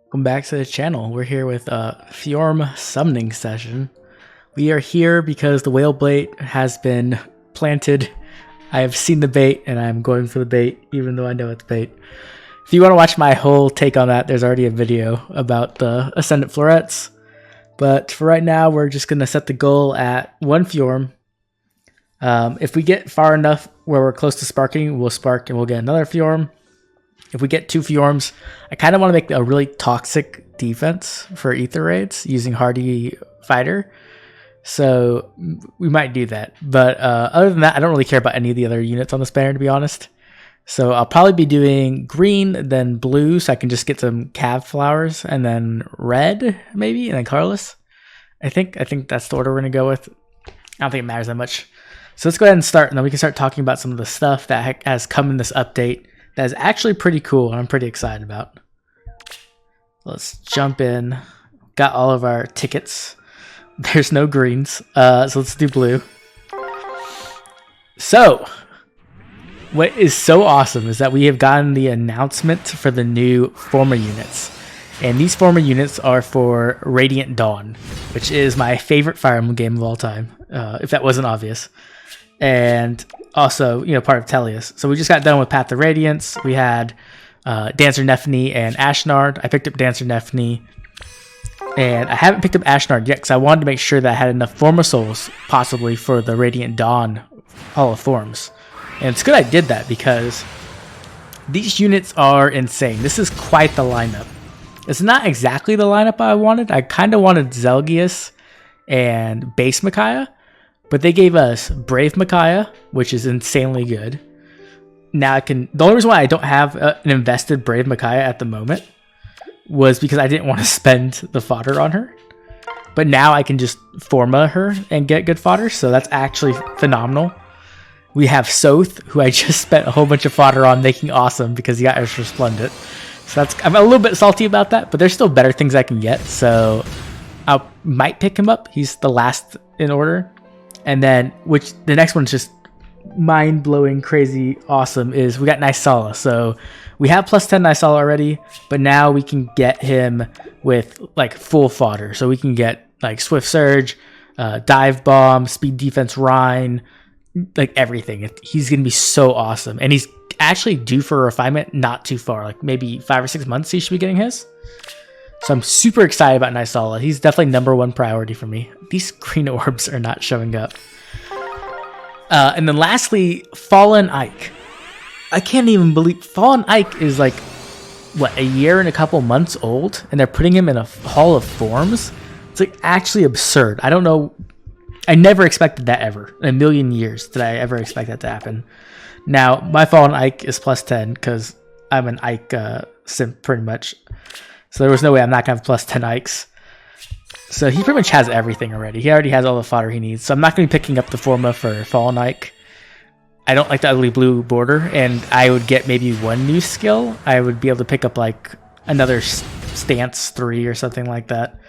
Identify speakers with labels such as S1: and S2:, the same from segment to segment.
S1: Welcome back to the channel. We're here with a FJORM summoning session. We are here because the whale bait has been planted. I have seen the bait and I'm going for the bait even though I know it's bait. If you want to watch my whole take on that, there's already a video about the Ascendant Florets. But for right now, we're just going to set the goal at 1 FJORM. If we get far enough where we're close to sparking, we'll spark and we'll get another FJORM. If we get 2 FJORMs, I kind of want to make a really toxic defense for ether raids using Hardy Fighter. So we might do that. But other than that, I don't really care about any of the other units on this banner, to be honest. So I'll probably be doing green, then blue, so I can just get some cav flowers, and then red, maybe, and then colorless. I think that's the order we're going to go with. I don't think it matters that much. So let's go ahead and start, and then we can start talking about some of the stuff that has come in this update. That is actually pretty cool and I'm pretty excited about. Let's jump in. Got all of our tickets. There's no greens, so let's do blue. So, what is so awesome is that we have gotten the announcement for the new former units. And these former units are for Radiant Dawn, which is my favorite Fire Emblem game of all time, if that wasn't obvious. And also, part of Tellius. So we just got done with Path of Radiance. We had Dancer Nephany and Ashnard. I picked up Dancer Nephany. And I haven't picked up Ashnard yet because I wanted to make sure that I had enough Former Souls, possibly, for the Radiant Dawn Hall of Forms. And it's good I did that because these units are insane. This is quite the lineup. It's not exactly the lineup I wanted. I kind of wanted Zelgius and Base Micaiah. But they gave us Brave Micaiah, which is insanely good. Now the only reason why I don't have an invested Brave Micaiah at the moment was because I didn't want to spend the fodder on her. But now I can just Forma her and get good fodder, so that's actually phenomenal. We have Soth, who I just spent a whole bunch of fodder on making awesome because he got extra splendid. So I'm a little bit salty about that, but there's still better things I can get, so I might pick him up. He's the last in order. And then, which the next one's just mind-blowing, crazy, awesome, is we got Nysala. So we have plus 10 Nysala already, but now we can get him with like full fodder. So we can get like Swift Surge, Dive Bomb, Speed Defense Rhine, like everything. He's going to be so awesome. And he's actually due for a refinement not too far, like maybe 5 or 6 months he should be getting his. So I'm super excited about Nysala. He's definitely #1 priority for me. These green orbs are not showing up. And then lastly, Fallen Ike. I can't even believe Fallen Ike is like, what, a year and a couple months old? And they're putting him in a Hall of Forms? It's like actually absurd. I don't know. I never expected that ever. In a million years did I ever expect that to happen. Now, my Fallen Ike is plus 10 because I'm an Ike simp pretty much. So there was no way I'm not going to have plus 10 Ikes. So he pretty much has everything already. He already has all the fodder he needs. So I'm not going to be picking up the Forma for Fallen Ike. I don't like the ugly blue border. And I would get maybe 1 new skill. I would be able to pick up like another Stance 3 or something like that.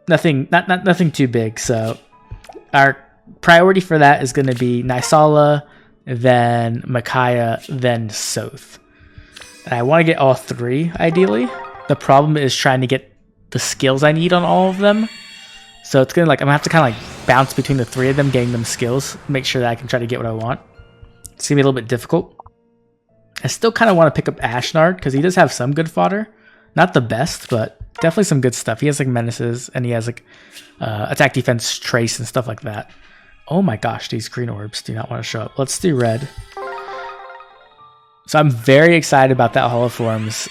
S1: Nothing too big. So our priority for that is going to be Nysala, then Micaiah, then Soth. And I want to get all 3 ideally. The problem is trying to get the skills I need on all of them. So it's gonna I'm gonna have to kind of like bounce between the 3 of them, getting them skills, make sure that I can try to get what I want. It's gonna be a little bit difficult. I still kind of want to pick up Ashnard because he does have some good fodder. Not the best, but definitely some good stuff. He has like menaces and he has like attack, defense, trace, and stuff like that. Oh my gosh, these green orbs do not want to show up. Let's do red. So I'm very excited about that Hall of Forms.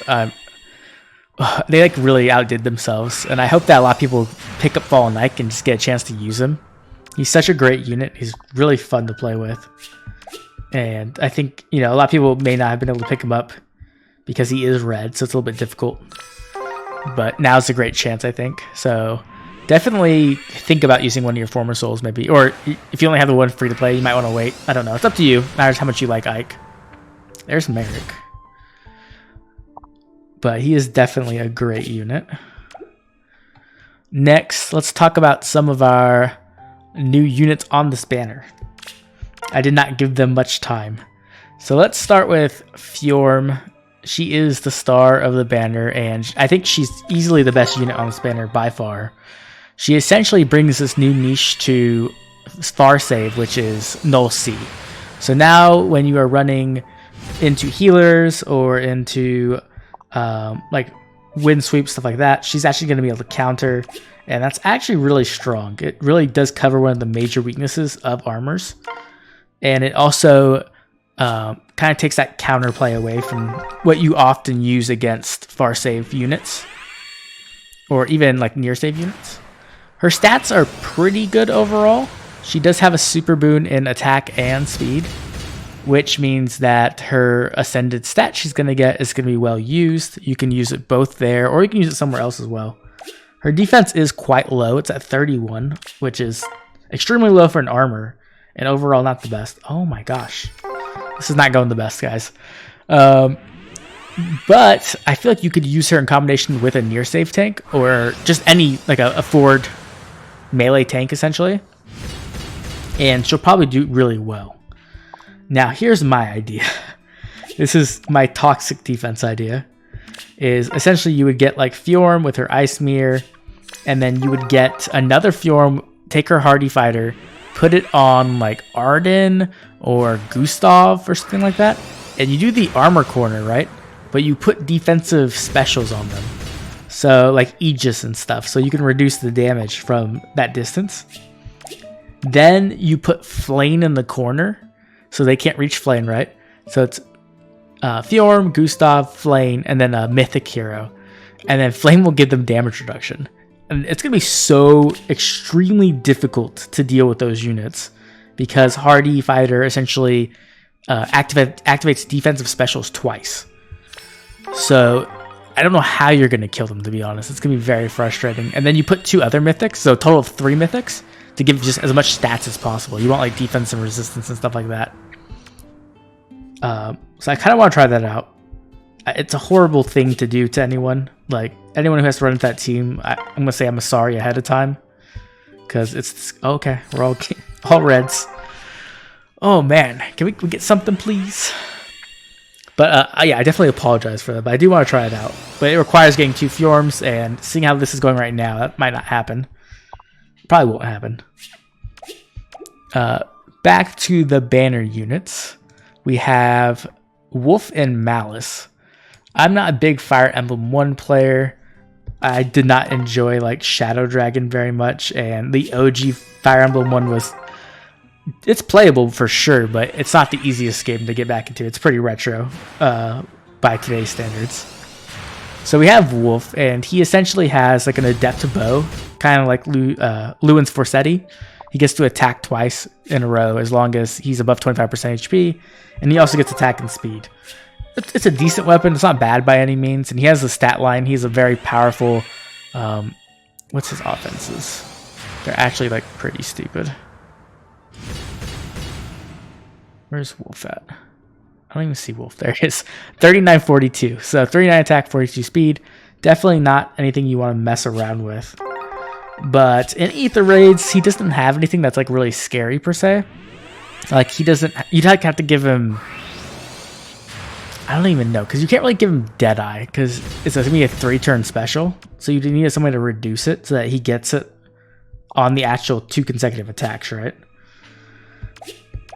S1: They like really outdid themselves, and I hope that a lot of people pick up Fallen Ike and just get a chance to use him. He's such a great unit. He's really fun to play with, and I think a lot of people may not have been able to pick him up because he is red, so it's a little bit difficult. But now's a great chance, I think. So definitely think about using one of your Former Souls, maybe, or if you only have the one free to play, you might want to wait. I don't know. It's up to you. Matters how much you like Ike. There's Merrick. But he is definitely a great unit. Next, let's talk about some of our new units on this banner. I did not give them much time. So let's start with FJORM she is the star of the banner, and I think she's easily the best unit on this banner by far. She essentially brings this new niche to Far Save, which is Null C. So now when you are running into healers or into like wind sweep, stuff like that, she's actually going to be able to counter, and that's actually really strong. It really does cover one of the major weaknesses of armors, and it also kind of takes that counterplay away from what you often use against far save units or even like near save units. Her stats are pretty good overall. She does have a super boon in attack and speed, which means that her ascended stat she's going to get is going to be well used. You can use it both there, or you can use it somewhere else as well. Her defense is quite low. It's at 31, which is extremely low for an armor, and overall not the best. Oh my gosh. This is not going the best, guys. But I feel like you could use her in combination with a near save tank, or just any, like a forward melee tank, essentially. And she'll probably do really well. Now, here's my idea. This is my toxic defense idea. Is essentially you would get like FJORM with her Ice Mirror, and then you would get another FJORM, take her Hardy Fighter, put it on like Arden or Gustav or something like that, and you do the armor corner, right? But you put defensive specials on them. So like Aegis and stuff, so you can reduce the damage from that distance. Then you put Flame in the corner, so they can't reach Flame, right? So it's FJORM, Gustav, Flame, and then a Mythic Hero. And then Flame will give them damage reduction. And it's going to be so extremely difficult to deal with those units, because Hardy Fighter essentially activates defensive specials twice. So I don't know how you're going to kill them, to be honest. It's going to be very frustrating. And then you put 2 other mythics, so a total of 3 mythics, to give just as much stats as possible. You want like defense and resistance and stuff like that. So I kind of want to try that out. It's a horrible thing to do to anyone. Like anyone who has to run into that team, I'm going to say I'm sorry ahead of time. Because it's... Okay, we're all reds. Oh man, can we get something, please? But yeah, I definitely apologize for that. But I do want to try it out. But it requires getting 2 FJORMs, and seeing how this is going right now, that might not happen. Probably won't happen. Back to the banner units. We have Wolf and Malice. I'm not a big Fire Emblem 1 player. I did not enjoy like Shadow Dragon very much, and the OG Fire Emblem 1 was... It's playable for sure, but it's not the easiest game to get back into. It's pretty retro by today's standards. So we have Wolf, and he essentially has like an adept bow, kind of like Lewin's Forsetti. He gets to attack twice in a row as long as he's above 25% HP, and he also gets attack and speed. It's a decent weapon. It's not bad by any means, and he has the stat line. He's a very powerful... what's his offenses? They're actually like pretty stupid. Where's Wolf at? I don't even see Wolf. There he is. 39-42. So 39 attack, 42 speed. Definitely not anything you want to mess around with. But in Ether Raids, he doesn't have anything that's like really scary per se. Like he doesn't... You'd have to give him... I don't even know, because you can't really give him Deadeye, because it's going to be a 3-turn special. So you need someone to reduce it so that he gets it on the actual 2 consecutive attacks, right?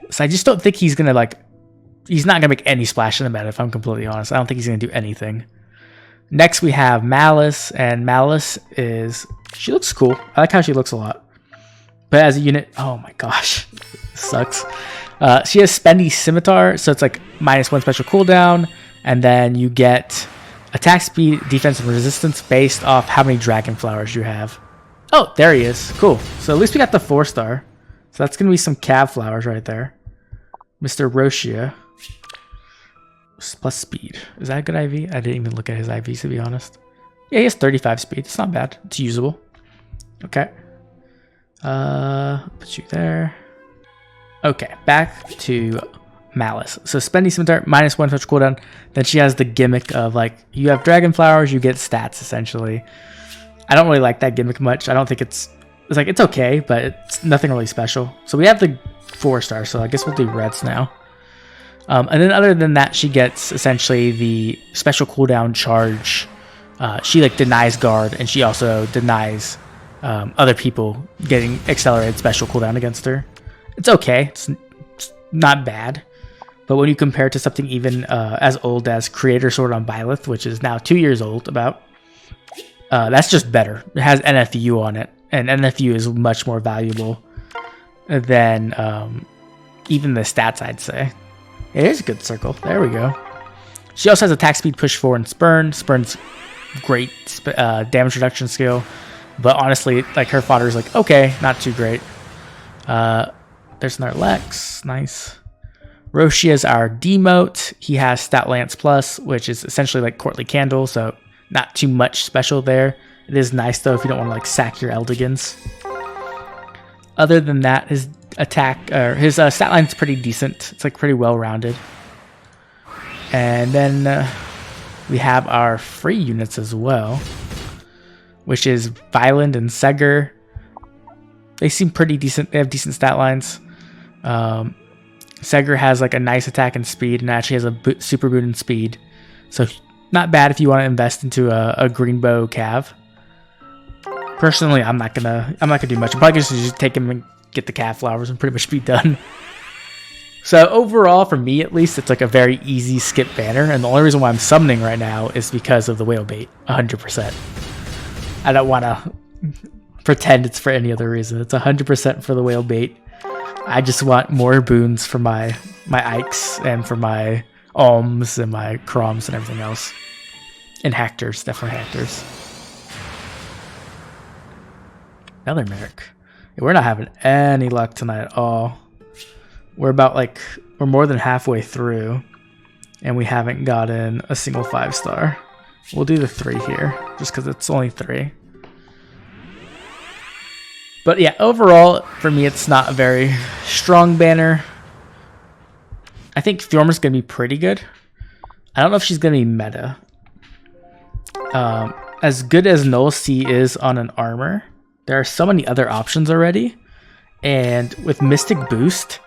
S1: So I just don't think he's going to like... He's not going to make any splash in the meta, if I'm completely honest. I don't think he's going to do anything. Next, we have Malice, and Malice is... She looks cool. I like how she looks a lot. But as a unit... Oh my gosh. This sucks. She has Spendy Scimitar, so it's like -1 special cooldown, and then you get attack speed, defense, and resistance based off how many dragon flowers you have. Oh, there he is. Cool. So at least we got the 4-star. So that's going to be some cav flowers right there. Mr. Roshea. Plus speed. Is that a good IV? I didn't even look at his IVs, to be honest. Yeah, he has 35 speed. It's not bad. It's usable. Okay. Put you there. Okay, back to Malice. So Spendy Scimitar, -1 special cooldown. Then she has the gimmick of like, you have dragon flowers, you get stats essentially. I don't really like that gimmick much. I don't think it's like, it's okay, but it's nothing really special. So we have the 4-star, so I guess we'll do reds now. And then other than that, she gets essentially the special cooldown charge. She like denies guard, and she also denies other people getting accelerated special cooldown against her. It's okay. It's not bad. But when you compare it to something even as old as Creator Sword on Byleth, which is now 2 years old about, that's just better. It has NFU on it, and NFU is much more valuable than even the stats, I'd say. It is a good circle. There we go. She also has attack speed, push 4, and spurn. Spurn's great damage reduction skill, but honestly, like her fodder is like okay, not too great. There's another Lex, nice. Roshea is our demote. He has Stat Lance Plus, which is essentially like Courtly Candle, so not too much special there. It is nice though if you don't want to like sack your Eldigans. Other than that, his attack or his stat line's pretty decent. It's like pretty well rounded. And then we have our free units as well, which is Violent and Seger. They seem pretty decent. They have decent stat lines. Seger has like a nice attack and speed, and actually has a super boot in speed, so not bad if you want to invest into a green bow cav. Personally, I'm not gonna do much. I'm probably gonna just take him and get the cav flowers and pretty much be done. So overall, for me at least, it's like a very easy skip banner, and the only reason why I'm summoning right now is because of the whale bait, 100%. I don't want to pretend it's for any other reason. It's 100% for the whale bait. I just want more boons for my Ikes and for my Alms and my Kroms and everything else. And Hectors, definitely Hectors. Another Merrick. Yeah, we're not having any luck tonight at all. We're more than halfway through, and we haven't gotten a single 5-star. We'll do the 3 here, just because it's only 3. But yeah, overall, for me, it's not a very strong banner. I think FJORM is going to be pretty good. I don't know if she's going to be meta. As good as Null C is on an armor, there are so many other options already. And with Mystic Boost,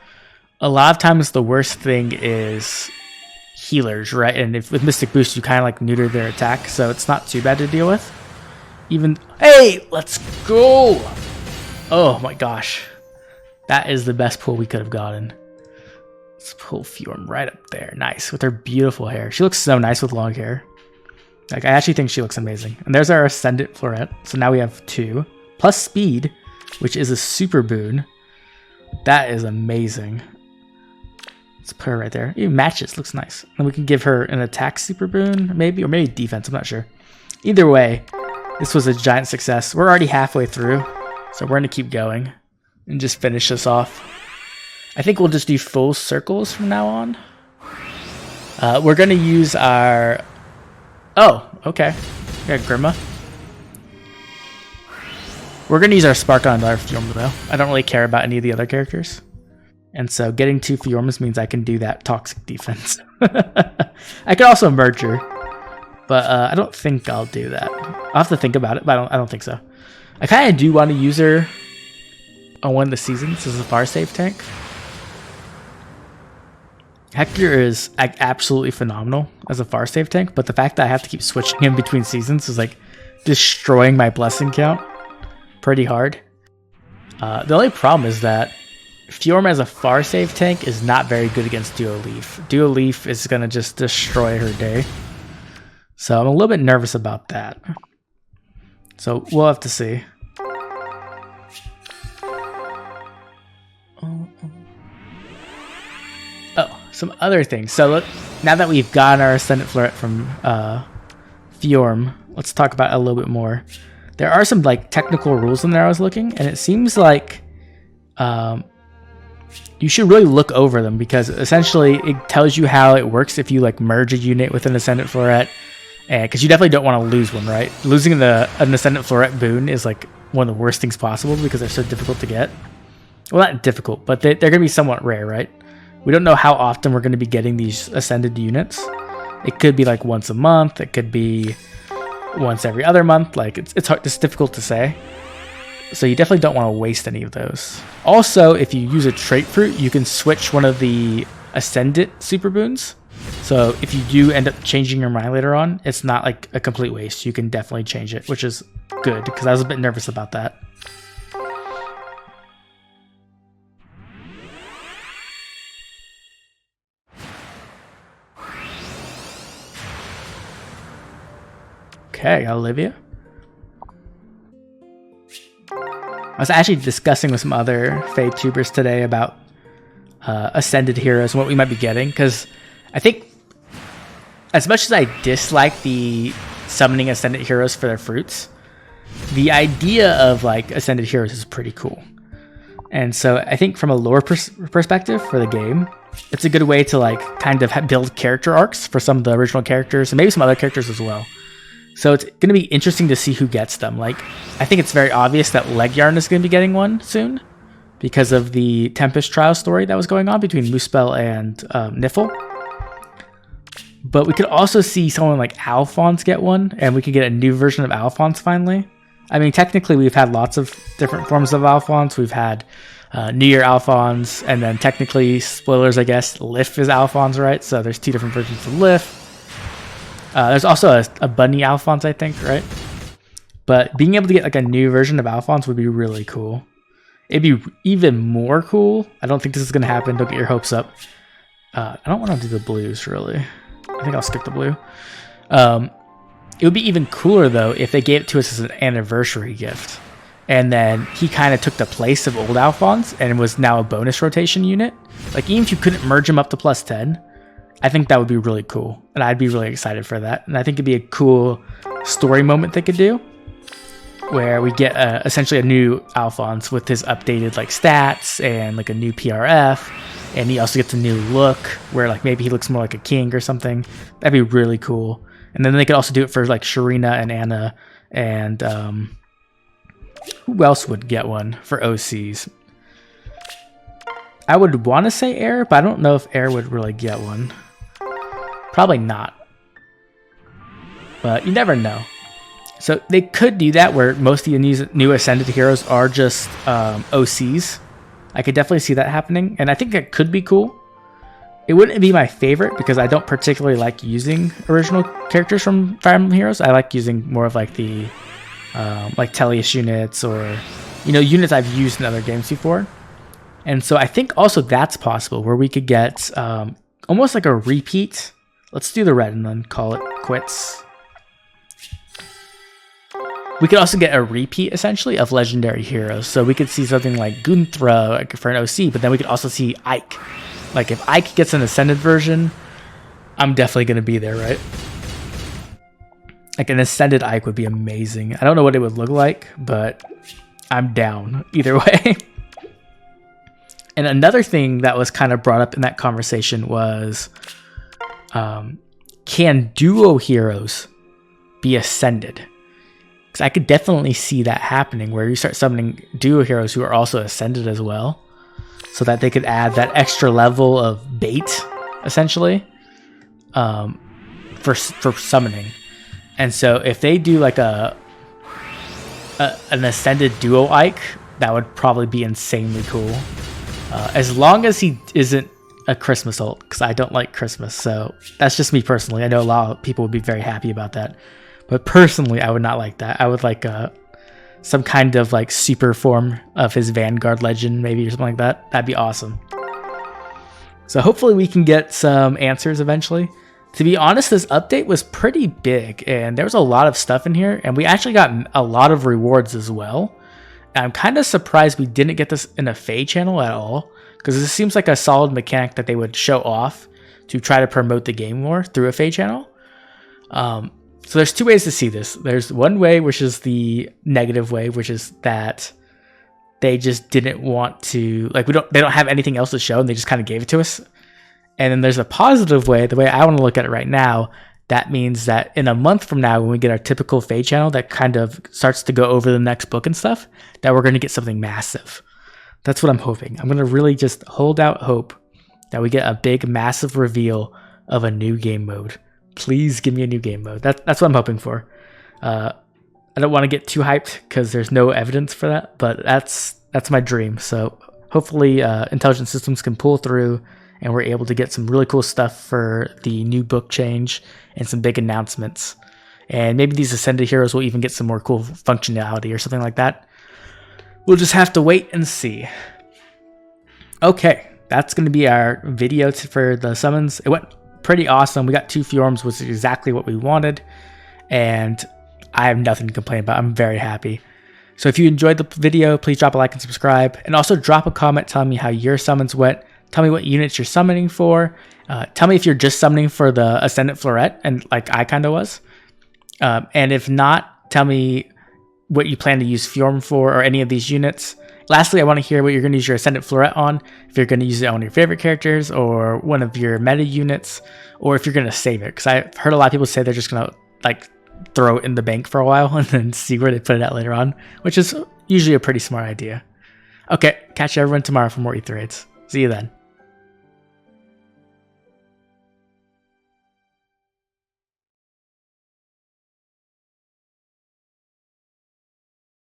S1: a lot of times the worst thing is healers, right? And with Mystic Boost, you kind of like neuter their attack, so it's not too bad to deal with. Hey, let's go! Oh my gosh. That is the best pull we could have gotten. Let's pull FJORM right up there. Nice. With her beautiful hair. She looks so nice with long hair. Like, I actually think she looks amazing. And there's our Ascendant Floret. So now we have 2. Plus speed, which is a super boon. That is amazing. Let's put her right there. Even matches. Looks nice. And we can give her an attack super boon, maybe. Or maybe defense. I'm not sure. Either way, this was a giant success. We're already halfway through. So we're going to keep going and just finish this off. I think we'll just do full circles from now on. We're going to use our... Oh, okay. We got Grima. We're going to use our Spark on our FJORM though. I don't really care about any of the other characters. And so getting 2 FJORMs means I can do that toxic defense. I could also merge her. But I don't think I'll do that. I'll have to think about it, but I don't think so. I kind of do want to use her on one of the seasons as a far save tank. Hector is absolutely phenomenal as a far save tank, but the fact that I have to keep switching him between seasons is like destroying my blessing count pretty hard. The only problem is that FJORM as a far save tank is not very good against Duo Leaf. Duo Leaf is going to just destroy her day. So I'm a little bit nervous about that. So we'll have to see. Oh, some other things. So now that we've gotten our Ascendant Floret from FJORM, let's talk about it a little bit more. There are some like technical rules in there I was looking, and it seems like you should really look over them because essentially it tells you how it works if you like merge a unit with an Ascendant Floret. And because you definitely don't want to lose one, right? Losing an Ascendant Floret boon is like one of the worst things possible because they're so difficult to get. Well, not difficult, but they're going to be somewhat rare, right? We don't know how often we're going to be getting these Ascended units. It could be like once a month. It could be once every other month. Like it's hard. It's difficult to say. So you definitely don't want to waste any of those. Also, if you use a trait fruit, you can switch one of the Ascendant super boons. So if you do end up changing your mind later on, it's not like a complete waste. You can definitely change it, which is good because I was a bit nervous about that. Okay, Olivia. I was actually discussing with some other Fae tubers today about Ascended heroes and what we might be getting, because I think as much as I dislike the summoning Ascended heroes for their fruits, the idea of like Ascended heroes is pretty cool. And so I think from a lore perspective for the game, it's a good way to like kind of build character arcs for some of the original characters and maybe some other characters as well. So it's going to be interesting to see who gets them. Like, I think it's very obvious that Legyarn is going to be getting one soon because of the Tempest trial story that was going on between Muspel and Niffle. But we could also see someone like Alphonse get one, and we could get a new version of Alphonse finally. I mean, technically, we've had lots of different forms of Alphonse. We've had New Year Alphonse, and then technically, spoilers, I guess, Lif is Alphonse, right? So there's 2 different versions of Lif. There's also a bunny Alphonse, I think, right? But being able to get like a new version of Alphonse would be really cool. It'd be even more cool. I don't think this is going to happen. Don't get your hopes up. I don't want to do the blues, really. I think I'll skip the blue. It would be even cooler, though, if they gave it to us as an anniversary gift. And then he kind of took the place of old Alphonse and was now a bonus rotation unit. Like, even if you couldn't merge him up to +10, I think that would be really cool, and I'd be really excited for that. And I think it'd be a cool story moment they could do, where we get essentially a new Alphonse with his updated like stats and like a new PRF, and he also gets a new look where like maybe he looks more like a king or something. That'd be really cool. And then they could also do it for like Sharina and Anna, and who else would get one for OCs? I would want to say Air, but I don't know if Air would really get one. Probably not. But you never know. So they could do that where most of the new Ascended heroes are just OCs. I could definitely see that happening, and I think that could be cool. It wouldn't be my favorite because I don't particularly like using original characters from Fire Emblem Heroes. I like using more of like the like Teleus units or units I've used in other games before. And so I think also that's possible where we could get almost like a repeat. Let's do the red and then call it quits. We could also get a repeat, essentially, of legendary heroes. So we could see something like Gunthra for an OC, but then we could also see Ike. Like, if Ike gets an Ascended version, I'm definitely going to be there, right? Like, an Ascended Ike would be amazing. I don't know what it would look like, but I'm down either way. And another thing that was kind of brought up in that conversation was, can duo heroes be Ascended? Because I could definitely see that happening where you start summoning duo heroes who are also Ascended as well, so that they could add that extra level of bait, essentially, for summoning. And so if they do like an Ascended duo Ike, that would probably be insanely cool. As long as he isn't a Christmas ult, because I don't like Christmas. So that's just me personally. I know a lot of people would be very happy about that. But personally, I would not like that. I would like some kind of like super form of his Vanguard legend, maybe, or something like that. That'd be awesome. So hopefully we can get some answers eventually. To be honest, this update was pretty big, and there was a lot of stuff in here, and we actually got a lot of rewards as well. I'm kind of surprised we didn't get this in a Fae channel at all, because this seems like a solid mechanic that they would show off to try to promote the game more through a Fae channel. So there's 2 ways to see this. There's one way, which is the negative way, which is that they just didn't want to, like, they don't have anything else to show, and they just kind of gave it to us. And then there's a positive way, the way I want to look at it right now. That means that in a month from now, when we get our typical Fae channel that kind of starts to go over the next book and stuff, that we're going to get something massive. That's what I'm hoping. I'm going to really just hold out hope that we get a big, massive reveal of a new game mode. Please give me a new game mode. That's what I'm hoping for. I don't want to get too hyped because there's no evidence for that, but that's my dream. So hopefully Intelligent Systems can pull through and we're able to get some really cool stuff for the new book change and some big announcements. And maybe these Ascended heroes will even get some more cool functionality or something like that. We'll just have to wait and see. Okay, that's going to be our video for the summons. It went pretty awesome. We got 2 FJORMs, which is exactly what we wanted. And I have nothing to complain about. I'm very happy. So if you enjoyed the video, please drop a like and subscribe. And also drop a comment telling me how your summons went. Tell me what units you're summoning for. Tell me if you're just summoning for the Ascendant Floret, and like I kind of was. And if not, tell me what you plan to use FJORM for or any of these units. Lastly, I want to hear what you're going to use your Ascendant Floret on. If you're going to use it on your favorite characters or one of your meta units, or if you're going to save it. Because I've heard a lot of people say they're just going to like throw it in the bank for a while and then see where they put it at later on, which is usually a pretty smart idea. Okay, catch everyone tomorrow for more E3 raids. See you then.